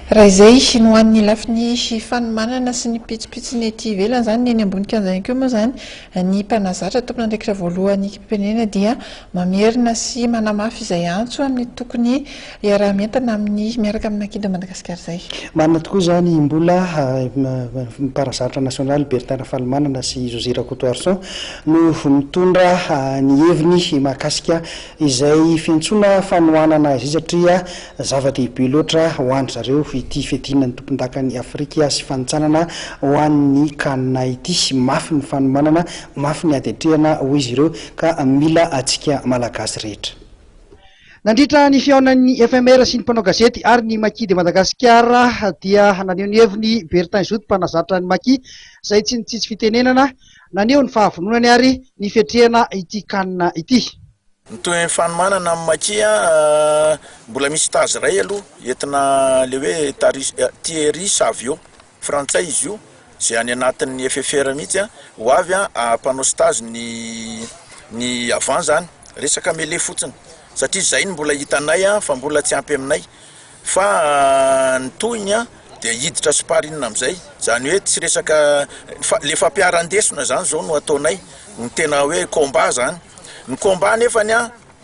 Raha izay hoan'ny lafiny sy fanomanana sy ny pitsopitsony ety ivelany zany ny eny ambony kianjany koa moa zany ny mpanazatra tompon'andraikitra voalohany ekiprenena dia mamerina sy manamafy izay antso amin'ny tokony iaraha-mientana amin'ny miaraka amin'ny Makis Madagasikara zay. Marina tokoa zany mbola mpanazatra nasionaly Berthin fanomanana sy José Rakotoarson no mitondra ny heviny mahakasika izay fiantsona fanohanana izy satria zava-dehibe loatra ho an'ny zareo ity fedina ny tompon-dakany Afrika sy fanitsanana ho an'ny kanina ity mafy ny fanomanana mafy ny adetrehana ho izy ireo ka mila atsika malagasy rehetra. Nandritra ny fiaonan'ny FMR sy ny mpanao gazety ary ny Makis de Madagasikara dia naneho ny heviny Berthin Zoto mpanazatra ny Makis izay tsy nitsitsy fitenenana naneho ny fahavononany ary ny fiatrehana ity kanina ity. Ny fanomanana amin'ny Makis mbola misy tazy ray aloha entina le hoe Thierry Savio frantsay izy io zay any anatin'ny FFR mihitsy ho avy mpanao stage ny avant zany resaka mele fotsiny satria zay ny mbola hitanay fa mbola tsy ampy aminay fa ny tohiny dia hiditra sparinina amizay zany hoe tsy resaka le fampiarandesona zany zao no ataonay ny tena hoe combat zany. Ny combat nefany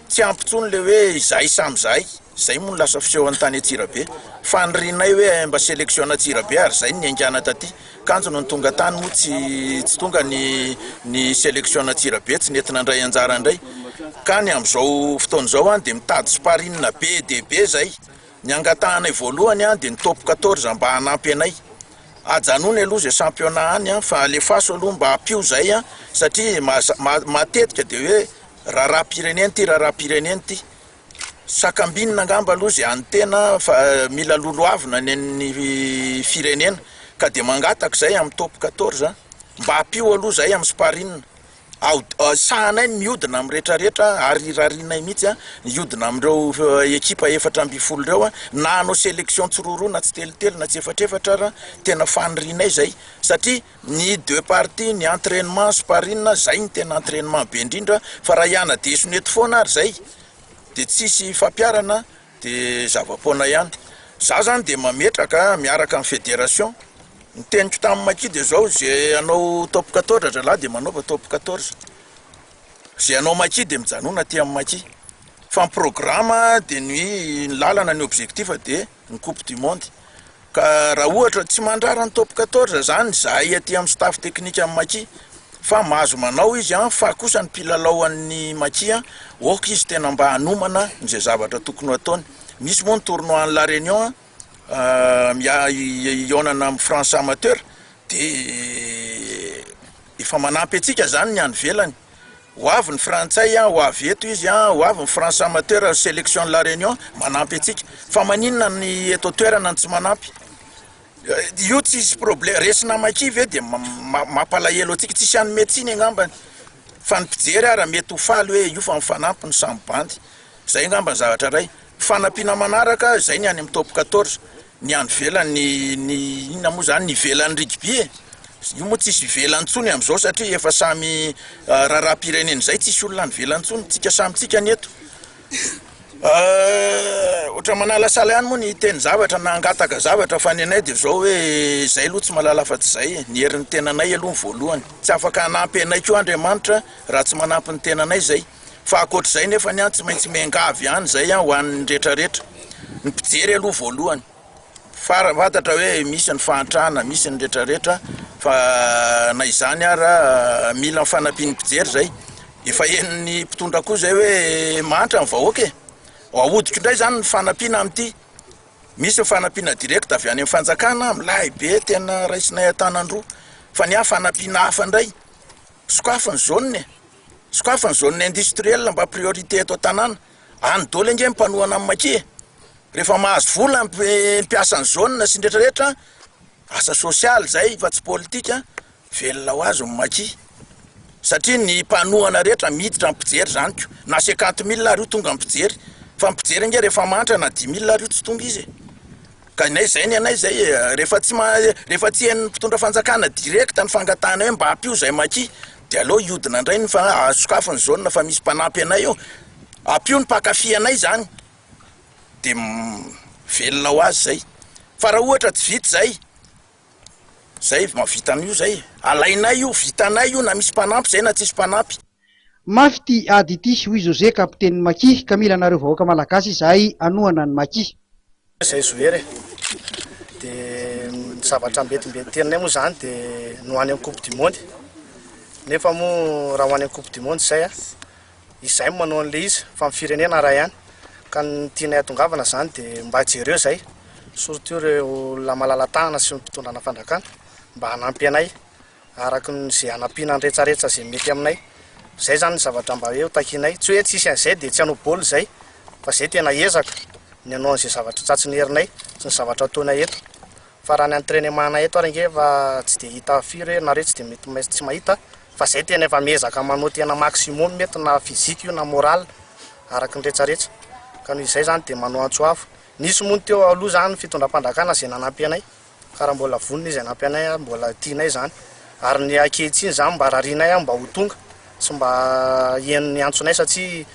tsy ampitsony le hoe izay samyzay zay moa lasa fiseho an-tany Atsirabe fa nyrinay hoe mba sélection Atsirabe ary zay ny angana taty kanjo no tonga tany moa tsy tonga ny sélection Atsirabe tsy nentina andray anjara andray ka ny am'izao fotoan'izao dia mitady sparinina be dia be zay ny angatahanay voalohany dia ny top 14 mba hanampy anay ajanony aloha zay championnat any fa le faso aloha mba apio zay satria matetika dia hoe raharaha-pireneny ty sakambinina angamba aloha zay any tena fa mila loloavina ny firenena ka dia mangataka zay amin'ny top 14 mba apio aloha zay amin'ny sparinina sahanay miodina amin'ny rehetrarehetra ary rarinay mihitsy miodina amin'ireo ekipa 4 reo na anao sélection tsororo na tsy telitely na tsy efatrefatra tena fanrinay zay satria ny deux parties ny entraînement sparinina zay ny tena entraînement be indrindra fa raha ihana desony eto foana ary zay dia tsisy fampiarana dia zava-poana ihany za zany dia mametraka miaraka amin'ny fédération ny teniko tamin'ny Makis dia zao zay anao top 14 zalahy dia manaova top 14 zay anao Makis dia mijanona aty amin'ny Makis fa ny programme dia ny lalana ny objectif dia ny coupe du monde ka raha ohatra tsy mandrara ny top 14 zany zahay aty amin'ny staff technique amin'ny Makis fa mahazo manao izy fa kosa ny mpilalao an'ny Makis oka izy tena mba hanomana izay zavatra tokony ataony misy moa ny tournoi en la Réunion ionana amin'ny France amateur dia efa manampy atsika zany ny any velany ho avy ny frantsay ho avy eto izy ho avy ny France amateur sélection la Réunion manampy atsika fa maninona ny eto toerana ny tsy manampy io tsisy problème resina Makis ve dia mampalahelo atsika tsisy any médecine angambany fa ny mpijery raha mety ho faly hoe io fa mifanampy ny samy bandy zay angamba ny zavatra ray fanampiana manaraka zay ny any amin'ny top 14 ny any velany ny inona moa zany ny velan'ny rugby io moa tsisy velantsony am'izao satria efa samy raharaha-pireneny zay tsisy olona ny velantsony tsika samytsika ny eto ohatra manalasala ihany moa ny teny zavatra na angataka zavatra fa ny anay dia zao hoe zay aloha tsy malala fa tsy zay ny herin'ny tenanay aloha ny voalohany tsy afaka hanampy anay koa Andriamanitra raha tsy manampy ny tenanay zay fa akoatr'izay nefa ny tsy maintsy miangavy ihany zay ho an'ny rehetrarehetra ny mpijery aloha voalohany fantatra hoe misy ny fahantrana misy ny rehetrarehetra fa na izany ara mila ny fanampiany mpijery zay efa eniny mpitondra koa zay hoe mantra ny vahoaka ahodiko indray zany ny fanampiana amin'ity misy ny fanampiana direct avy any amin'ny fanjakana milahy be tena raisinay an-tanandroa fa ny fanampiana hafa indray sokafany zone industriel mba priorité eto an-tanàna any dolo nge mpanohana amin'ny Makis rehefa mahazo vola mpiasa ny zone sy ndretrarehetra asa social zay fa tsy politika velona ho azy amin'ny Makis satria ny mpanohana rehetra miditra mpijery zanyko na 50,000 ary io tonga mpijery fa mpijery nge rehefa mantra na 10,000 ary io tsy tonga izy ka nay zay ny anay zay rehefa tsy hen'ny mpitondra fanjakana direct ny fangatahana hoe mba apio zay Makis dia aloha iodina indray ny fa sokafany zone fa misy mpanampy anay io apio ny mpakafy anay zany dia velona ho azy zay fa raha ohatra tsy vita zay mavita an'io zay alainay io vitanay io na misy mpanampy zay na tsisy mpanampy. Mafy ty ady ity hoy José kapiteny Makis ka mila anareo vahoaka malagasy izahay anohana ny Makis. Zay zoery de zavatra mbetimbety tenanay moa zany de no any amin'ny coupe du monde nefa moa raha ho any amin'ny coupe du monde zay izay manao an'le izy fa amin'ny firenena raha ihany ka ny tianay atongavana zany de mba jereo zay surtout ireo olona malala-tanana sy mpitondrana fandrakana mba hanampy anay araka zay hanampiana ny retsaretsa zay mety aminay zay zany zavatra mba hoe takinay tsy hoe tsisy an'izay de tsy hanao baoly zay fa zay tena ezaka ny anao an'izay zavatra tsatsiny herinay sy ny zavatra ataonay eto fa raha ny entraînement eto ary nge fa tsy de hita firy hoe nareo tsy de mety tsy mahita fa zay tena efa miezaka manao tena maximum mety na physique io na moral araka ny retsaretsa ka noho izay zany de manao antsoavo nisy moa teo aloha zany fitondram-pandrakana zay nanampy anay ka raha mbola vonona izy anampy anay mbola tianay zany ary ny ankehitriny zany mba rarianay mba ho tonga sy mba hien'ny antsonay satria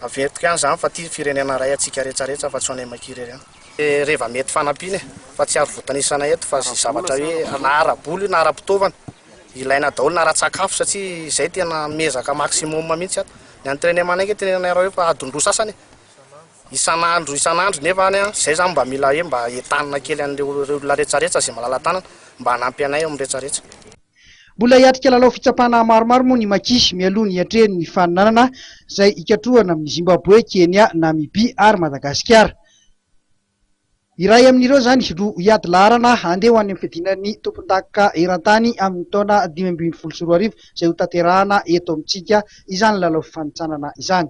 avetika ihany zany fa ty firenena ray atsika retsaretsa fa tsy anay makirery ihany reva mety fanampiana fa tsy ary voatanisana eto fa zavatra hoe na ara-boly na ara-pitaovana ilaina daholo na ara-tsakafo satria izay tena mezaka maximum mihitsy ato ny entraînement ke tenenay raha hoe fa adondro sasany isan'andro nefa zay zany mba mila hoe mba etanina kely an'le olona retsaretsa zay malala-tanana mba hanampy anay amin'ny retsaretsa. Mbola hiatrika lalao fitsapana maromaro moa ny Makis mialoha ny hiatrehany ny faninanana izay ikatrohana amin'ny Zimbabwe, Kenya, Namibia ary Madagasikara. Iray amin'ireo zany no hiady laharana handeha ho any amin'ny fidinan'ny tompon-dakoka eran-tany amin'ny taona 2024 izay ho tanterahana eto amintsika izany lalao fanitsanana izany.